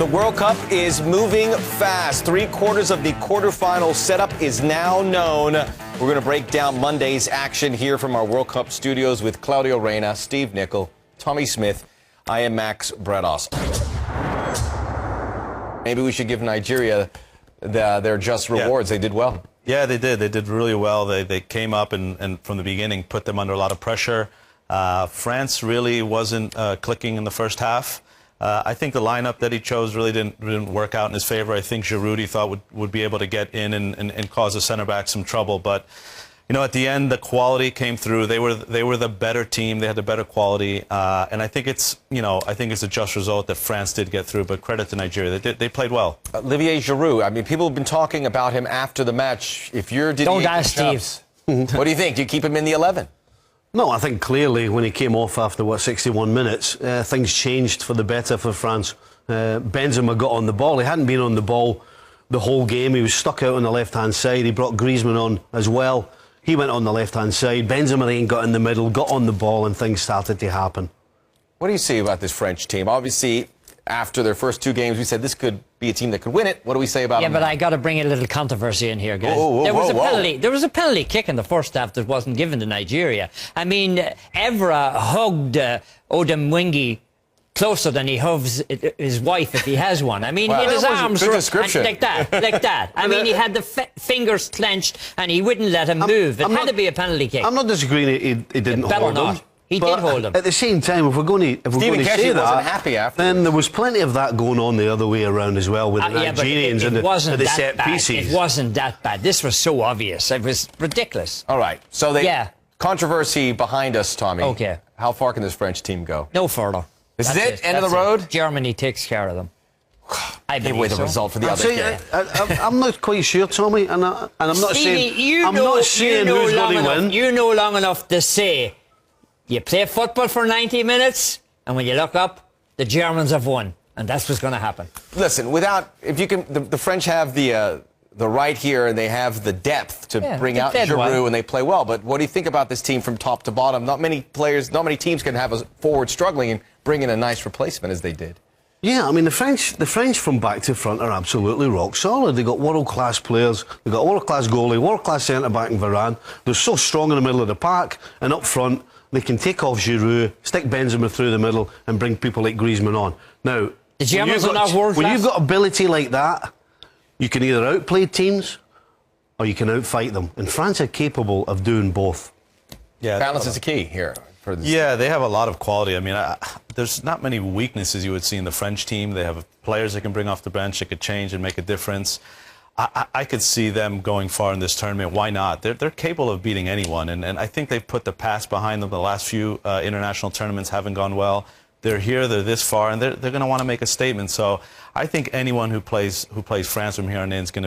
The World Cup is moving fast. 3/4 of the quarterfinal setup is now known. We're going to break down Monday's action here from our World Cup studios with Claudio Reyna, Steve Nicol, Tommy Smith. I am Max Bredos. Maybe we should give Nigeria their just rewards. Yeah. They did well. Yeah, they did. They did really well. They came up and from the beginning put them under a lot of pressure. France really wasn't clicking in the first half. I think the lineup that he chose really didn't work out in his favor. I think Giroud, he thought, would be able to get in and cause the center back some trouble. But, you know, at the end, the quality came through. They were the better team. They had the better quality. And I think it's a just result that France did get through. But credit to Nigeria. They played well. Olivier Giroud, I mean, people have been talking about him after the match. If you're Don't ask Steve. What do you think? Do you keep him in the 11? No, I think clearly when he came off after, 61 minutes, things changed for the better for France. Benzema got on the ball. He hadn't been on the ball the whole game. He was stuck out on the left-hand side. He brought Griezmann on as well. He went on the left-hand side. Benzema then got in the middle, got on the ball, and things started to happen. What do you see about this French team? Obviously, after their first two games, we said this could be a team that could win it. What do we say about them? Yeah, but I got to bring a little controversy in here, guys. There was a penalty kick in the first half that wasn't given to Nigeria. I mean, Evra hugged Odemwingie closer than he hugs his wife if he has one. I mean, he had his arms like that. I mean, he had the fingers clenched and he wouldn't let him move. It had to be a penalty kick. I'm not disagreeing he didn't hold him. He did hold him. At the same time, if we're going to say that, happy then there was plenty of that going on the other way around as well with the Nigerians and the set pieces. It wasn't that bad. This was so obvious. It was ridiculous. All right. So controversy behind us, Tommy. Okay. How far can this French team go? No further. This is it? End of the road? Germany takes care of them. I give away the result for the other game. I'm not quite sure, Tommy, and I'm not saying who's going to win. You know long enough to say you play football for 90 minutes, and when you look up, the Germans have won, and that's what's going to happen. Listen, the French have the right here, and they have the depth to bring out Giroud, and they play well. But what do you think about this team from top to bottom? Not many teams can have a forward struggling and bring in a nice replacement as they did. Yeah, I mean, the French from back to front are absolutely rock solid. They've got world-class players. They've got a world-class goalie, world-class centre-back in Varane. They're so strong in the middle of the park, and up front, they can take off Giroud, stick Benzema through the middle, and bring people like Griezmann on. Now, when you've got ability like that, you can either outplay teams or you can outfight them. And France are capable of doing both. Yeah, balance is the key here. Yeah, they have a lot of quality. I mean, there's not many weaknesses you would see in the French team. They have players that can bring off the bench that could change and make a difference. I could see them going far in this tournament. Why not? They're capable of beating anyone, and I think they've put the past behind them. The last few international tournaments haven't gone well. They're here, they're this far, and they're going to want to make a statement. So I think anyone who plays France from here on in is going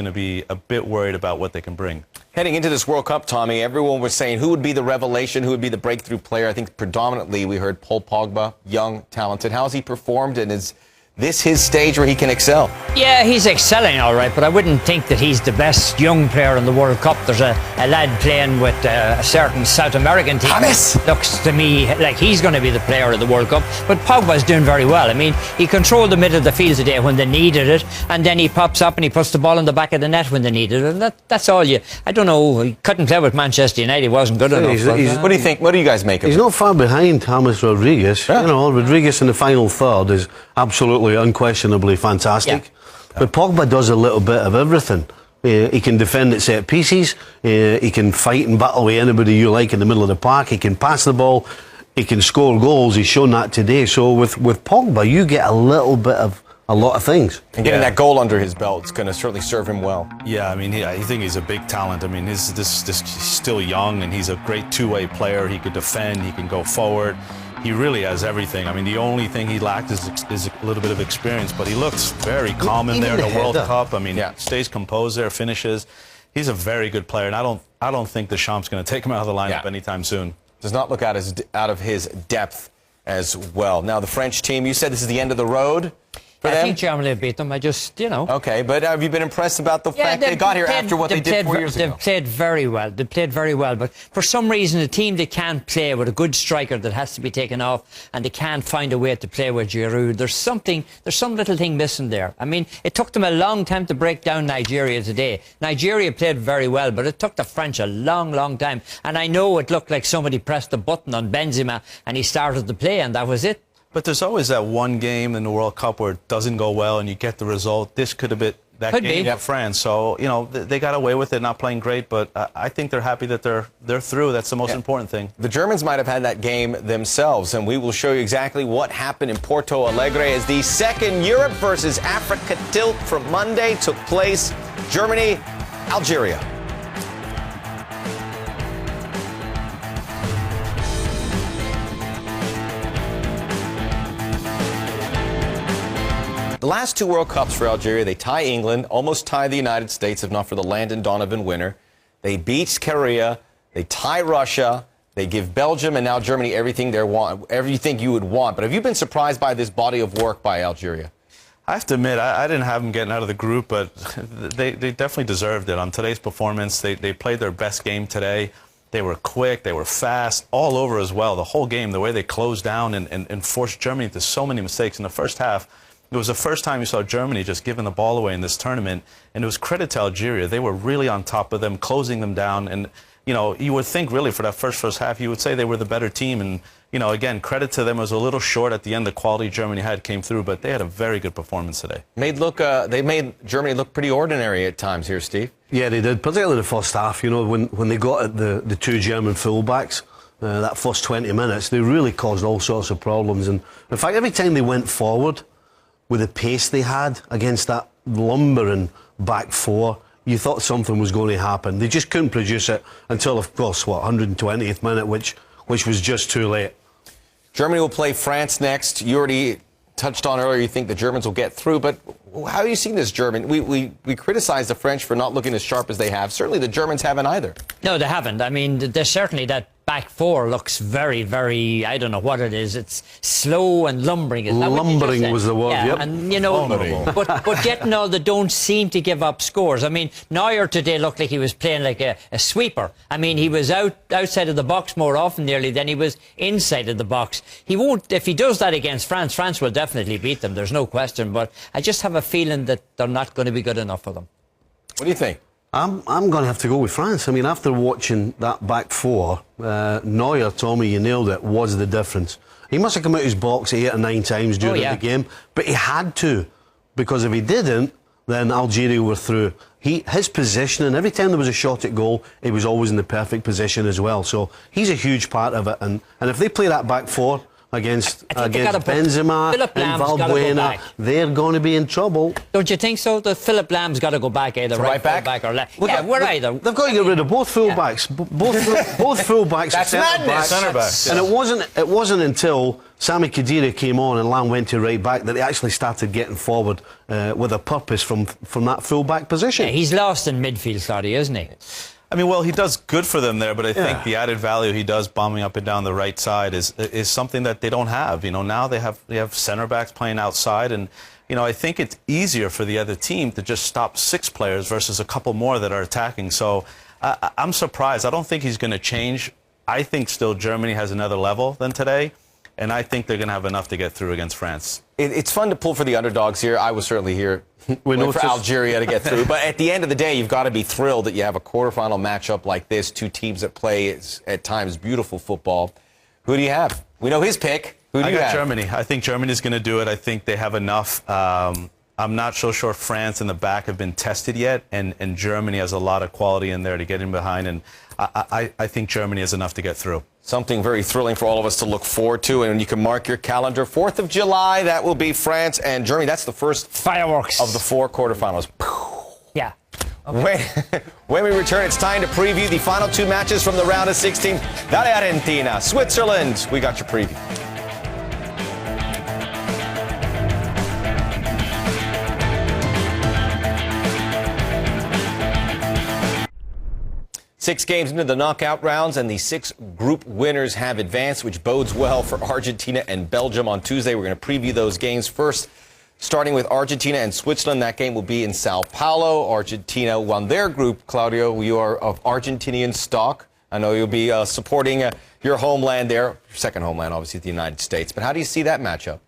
to be a bit worried about what they can bring. Heading into this World Cup, Tommy, everyone was saying who would be the revelation, who would be the breakthrough player. I think predominantly we heard Paul Pogba, young, talented. How has he performed, and is this his stage where he can excel? Yeah, he's excelling all right, but I wouldn't think that he's the best young player in the World Cup. There's a lad playing with a certain South American team. Looks to me like he's going to be the player of the World Cup, but Pogba's doing very well. I mean, he controlled the middle of the field today when they needed it, and then he pops up and he puts the ball in the back of the net when they needed it, and that's all I don't know, he couldn't play with Manchester United. He wasn't good enough. What do you think? What do you guys make of it? He's not far behind James Rodriguez. Yeah. You know, Rodriguez in the final third is absolutely unquestionably fantastic. Yeah. But Pogba does a little bit of everything. He can defend at set pieces, he can fight and battle with anybody you like in the middle of the park, he can pass the ball, he can score goals. He's shown that today. So with Pogba, you get a little bit of a lot of things. And getting that goal under his belt is going to certainly serve him well. Yeah, I mean, I think he's a big talent. I mean, he's still young, and he's a great two-way player. He could defend, he can go forward. He really has everything. I mean, the only thing he lacked is a little bit of experience, but he looks very calm in there in the World Cup. I mean, stays composed there, finishes. He's a very good player, and I don't think Deschamps going to take him out of the lineup anytime soon. Does not look out of his depth as well. Now, the French team, you said this is the end of the road? for them? I think Germany will beat them. I just, Okay, but have you been impressed about the fact they got here after what they did 4 years ago? They've played very well. They played very well. But for some reason, a team they can't play with a good striker that has to be taken off, and they can't find a way to play with Giroud. There's some little thing missing there. I mean, it took them a long time to break down Nigeria today. Nigeria played very well, but it took the French a long, long time. And I know it looked like somebody pressed a button on Benzema and he started to play, and that was it. But there's always that one game in the World Cup where it doesn't go well and you get the result. This could have been that game for France. So, they got away with it, not playing great, but I think they're happy that they're through. That's the most important thing. The Germans might have had that game themselves, and we will show you exactly what happened in Porto Alegre as the second Europe versus Africa tilt from Monday took place. Germany, Algeria. The last two World Cups for Algeria, they tie England, almost tie the United States, if not for the Landon Donovan winner. They beat Korea, they tie Russia, they give Belgium and now Germany everything everything you would want. But have you been surprised by this body of work by Algeria? I have to admit, I didn't have them getting out of the group, but they definitely deserved it. On today's performance, they played their best game today. They were quick, they were fast, all over as well. The whole game, the way they closed down and forced Germany into so many mistakes in the first half. It was the first time you saw Germany just giving the ball away in this tournament, and it was credit to Algeria. They were really on top of them, closing them down, and you would think really for that first half, you would say they were the better team, and again, credit to them. It was a little short at the end. The quality Germany had came through, but they had a very good performance today. They made Germany look pretty ordinary at times here, Steve. Yeah, they did, particularly the first half. When they got at the two German fullbacks, that first 20 minutes, they really caused all sorts of problems. And in fact, every time they went forward, with the pace they had against that lumbering back four, you thought something was going to happen. They just couldn't produce it until, of course, 120th minute, which was just too late. Germany will play France next. You already touched on earlier, you think the Germans will get through, but how are you seeing this German? We criticize the French for not looking as sharp as they have. Certainly the Germans haven't either. No, they haven't. I mean, there's certainly that back four looks very, very, I don't know what it is. It's slow and lumbering. Lumbering was the word, yeah. Yep. And, but yet, no, they don't seem to give up scores. I mean, Neuer today looked like he was playing like a sweeper. I mean, he was outside of the box more often nearly than he was inside of the box. He won't, if he does that against France, France will definitely beat them. There's no question. But I just have a feeling that they're not going to be good enough for them. What do you think? I'm going to have to go with France. I mean, after watching that back four, Neuer, Tommy, you nailed it, was the difference. He must have come out his box 8 or 9 times during the game, but he had to, because if he didn't, then Algeria were through. His positioning, every time there was a shot at goal, he was always in the perfect position as well. So he's a huge part of it. And if they play that back four against Benzema and Valbuena, they're going to be in trouble. Don't you think so? That Philip Lamb's got to go back either right back or left. Yeah, we're either. They've got to get rid of both fullbacks. Yeah. Both fullbacks. That's centre backs. And it wasn't until Sami Khedira came on and Lamb went to right back that they actually started getting forward with a purpose from that fullback position. Yeah, he's lost in midfield, sorry, isn't he? I mean, well, he does good for them there, but I think the added value he does bombing up and down the right side is something that they don't have. Now they have center backs playing outside, and I think it's easier for the other team to just stop 6 players versus a couple more that are attacking. So I'm surprised. I don't think he's going to change. I think still Germany has another level than today, and I think they're going to have enough to get through against France. It's fun to pull for the underdogs here. I was certainly here for Algeria to get through. But at the end of the day, you've got to be thrilled that you have a quarterfinal matchup like this. 2 teams that play at times beautiful football. Who do you have? We know his pick. Who do you have? I got Germany. I think Germany's going to do it. I think they have enough. I'm not so sure France in the back have been tested yet, and Germany has a lot of quality in there to get in behind, and I think Germany has enough to get through. Something very thrilling for all of us to look forward to, and you can mark your calendar. 4th of July, that will be France and Germany. That's the first fireworks of the 4 quarterfinals. Yeah. Okay. When we return, it's time to preview the final 2 matches from the round of 16. Dale Argentina, Switzerland. We got your preview. Six games into the knockout rounds, and the 6 group winners have advanced, which bodes well for Argentina and Belgium on Tuesday. We're going to preview those games first. starting with Argentina and Switzerland. That game will be in Sao Paulo. Argentina won their group. Claudio, you are of Argentinian stock. I know you'll be supporting your homeland there, your second homeland, obviously, the United States. But how do you see that matchup?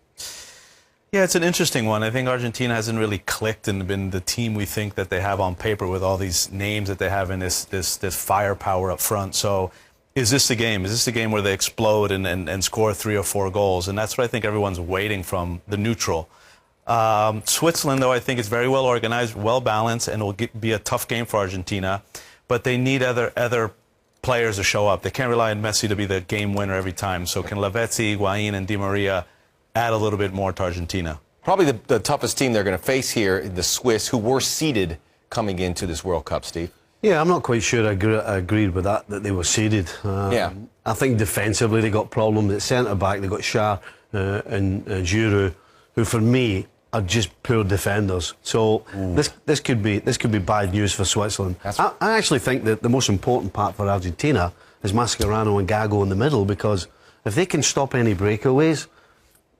Yeah, it's an interesting one. I think Argentina hasn't really clicked and been the team we think that they have on paper with all these names that they have in this firepower up front. So is this the game? Is this the game where they explode and score 3 or 4 goals? And that's what I think everyone's waiting from the neutral. Switzerland, though, I think is very well organized, well balanced, and will be a tough game for Argentina. But they need other players to show up. They can't rely on Messi to be the game winner every time. So can Lavezzi, Higuain, and Di Maria add a little bit more to Argentina? Probably the toughest team they're going to face here, the Swiss, who were seeded coming into this World Cup, Steve. Yeah, I'm not quite sure I agreed with that they were seeded. I think defensively they got problems. At centre-back they got Shah and Giroud, who for me are just poor defenders. So this could be bad news for Switzerland. I actually think that the most important part for Argentina is Mascherano and Gago in the middle, because if they can stop any breakaways,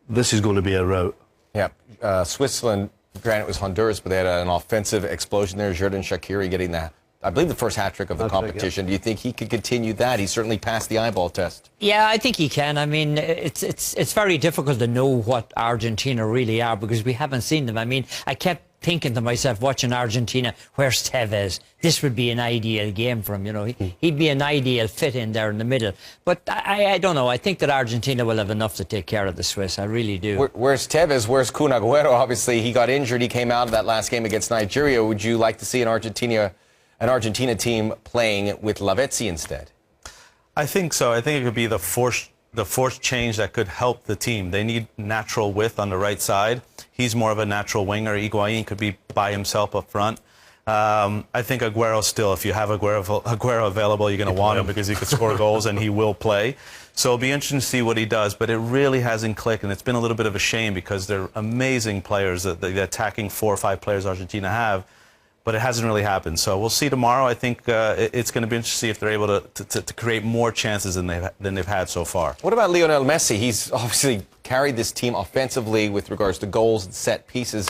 this is going to be a rout. Yeah, Switzerland, granted it was Honduras, but they had an offensive explosion there. Xherdan Shaqiri getting that, I believe, the first hat-trick of the competition. Do you think he could continue that? He certainly passed the eyeball test. Yeah, I think he can. I mean, it's very difficult to know what Argentina really are because we haven't seen them. I mean, I kept thinking to myself, watching Argentina, where's Tevez? This would be an ideal game for him, you know. He'd be an ideal fit in there in the middle. But I don't know. I think that Argentina will have enough to take care of the Swiss. I really do. Where's Tevez? Where's Kun Agüero? Obviously, he got injured. He came out of that last game against Nigeria. Would you like to see an Argentina team playing with Lavezzi instead? I think so. I think it could be the forced change that could help the team. They need natural width on the right side. He's more of a natural winger. Higuain could be by himself up front. I think Agüero still, if you have Agüero available, you're going to want him because he could score goals and he will play. So it'll be interesting to see what he does, but it really hasn't clicked, and it's been a little bit of a shame because they're amazing players, the attacking 4 or 5 players Argentina have, but it hasn't really happened. So we'll see tomorrow. I think it's going to be interesting to see if they're able to create more chances than they've had so far. What about Lionel Messi? He's obviously carried this team offensively with regards to goals and set pieces.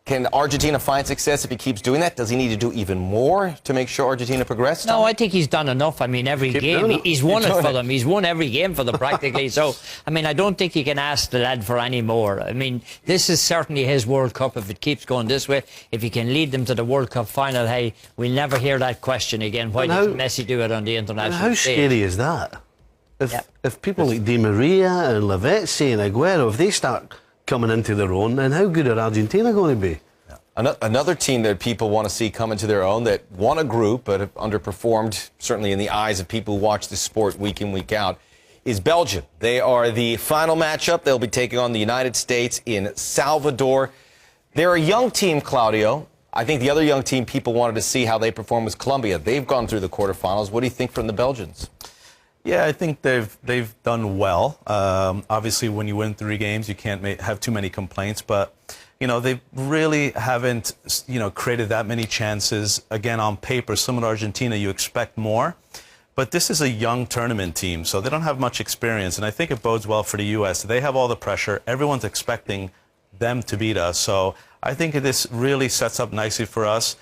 Can Argentina find success if he keeps doing that? Does he need to do even more to make sure Argentina progresses? No, I think he's done enough. I mean, every game, he's won it for them. He's won every game for them, practically. So, I mean, I don't think you can ask the lad for any more. I mean, this is certainly his World Cup if it keeps going this way. If he can lead them to the World Cup final, hey, we'll never hear that question again. Why did Messi do it on the international stage? How scary is that? If people like Di Maria and Lavezzi and Agüero, if they start coming into their own, then how good are Argentina going to be? Another team that people want to see come into their own, that won a group but have underperformed, certainly in the eyes of people who watch the sport week in, week out, is Belgium. They are the final matchup. They'll be taking on the United States in Salvador. They're a young team, Claudio. I think the other young team people wanted to see how they perform was Colombia. They've gone through the quarterfinals. What do you think from the Belgians? Yeah, I think they've done well. Obviously, when you win 3 games, you can't have too many complaints. But, you know, they really haven't, created that many chances. Again, on paper, similar to Argentina, you expect more. But this is a young tournament team, so they don't have much experience. And I think it bodes well for the U.S. They have all the pressure. Everyone's expecting them to beat us. So I think this really sets up nicely for us.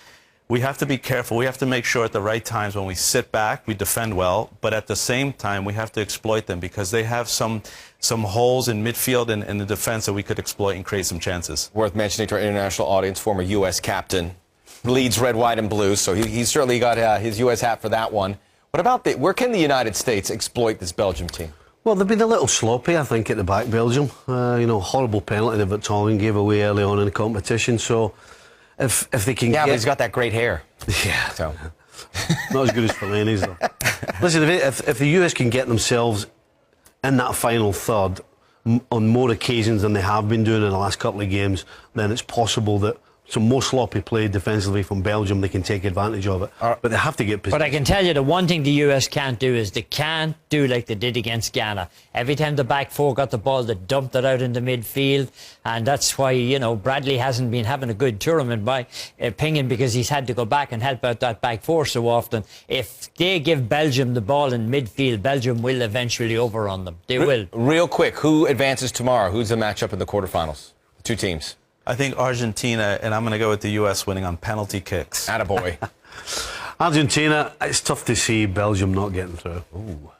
We have to be careful. We have to make sure at the right times when we sit back, we defend well. But at the same time, we have to exploit them because they have some holes in midfield and in the defense that we could exploit and create some chances. Worth mentioning to our international audience, former U.S. captain, leads red, white, and blue. So he's certainly got his U.S. hat for that one. What about where can the United States exploit this Belgium team? Well, they've been a little sloppy, I think, at the back, Belgium. Horrible penalty that Vertonghen gave away early on in the competition. So if they can but he's got that great hair. Yeah. So. Not as good as Fellaini's, though. Listen, if the US can get themselves in that final third on more occasions than they have been doing in the last couple of games, then it's possible that some more sloppy play defensively from Belgium, they can take advantage of it. But they have to get position. But I can tell you the one thing the US can't do is they can't do like they did against Ghana. Every time the back 4 got the ball, they dumped it out into midfield. And that's why, Bradley hasn't been having a good tournament by opinion because he's had to go back and help out that back 4 so often. If they give Belgium the ball in midfield, Belgium will eventually overrun them. They will. Real quick, who advances tomorrow? Who's the matchup in the quarterfinals? 2 teams. I think Argentina, and I'm going to go with the U.S. winning on penalty kicks. Attaboy. Argentina, it's tough to see Belgium not getting through. Ooh.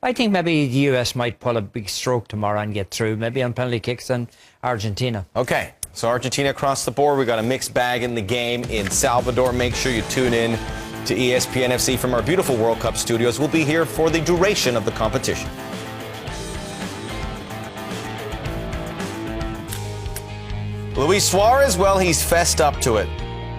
I think maybe the US might pull a big stroke tomorrow and get through, maybe on penalty kicks and Argentina. Okay, so Argentina across the board. We got a mixed bag in the game in Salvador. Make sure you tune in to ESPN FC from our beautiful World Cup studios. We'll be here for the duration of the competition. Luis Suarez, well, he's fessed up to it.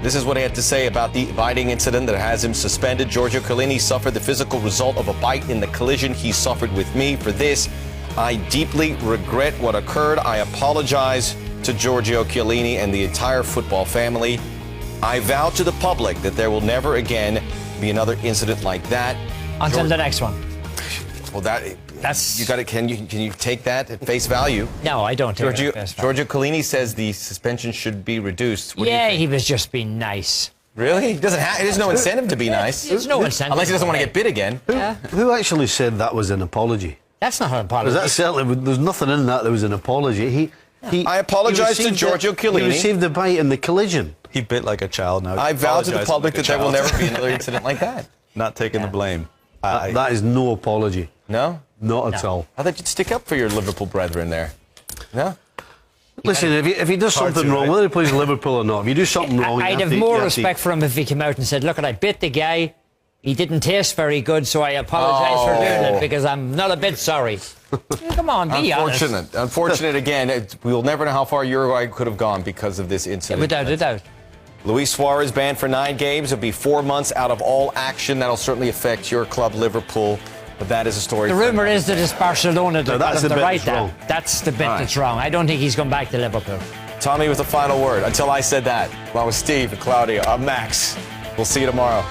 This is what he had to say about the biting incident that has him suspended. Giorgio Chiellini suffered the physical result of a bite in the collision he suffered with me. For this, I deeply regret what occurred. I apologize to Giorgio Chiellini and the entire football family. I vow to the public that there will never again be another incident like that. Until the next one. Well, that's you got it. Can you take that at face value? No, I don't. Giorgio Chiellini says the suspension should be reduced. Yeah, he was just being nice. Really? He doesn't have. There's no incentive to be nice. There's no incentive. Unless he doesn't want to get bit again. Who actually said that was an apology? That's not an apology. That certainly, there's nothing in that was an apology. I apologize to Giorgio Chiellini. He received the bite in the collision. He bit like a child. Now I vow to the public that there will never be another incident like that. Not taking the blame. That is no apology. No? Not at all. I thought you'd stick up for your Liverpool brethren there. No? Listen, if he does something wrong, whether he plays Liverpool or not, if you do something wrong... I'd have more respect for him if he came out and said, look, I bit the guy, he didn't taste very good, so I apologise for doing it, because I'm not a bit sorry. Come on, be honest. Unfortunate again. We'll never know how far Uruguay could have gone because of this incident. Without a doubt. Luis Suarez banned for 9 games. It'll be 4 months out of all action. That'll certainly affect your club, Liverpool. But that is a story. The rumour is that it's Barcelona that got him to write that. Wrong. That's the bit that's wrong. I don't think he's going back to Liverpool. Tommy with the final word. Until I said that, well, with Steve and Claudia, I'm Max. We'll see you tomorrow.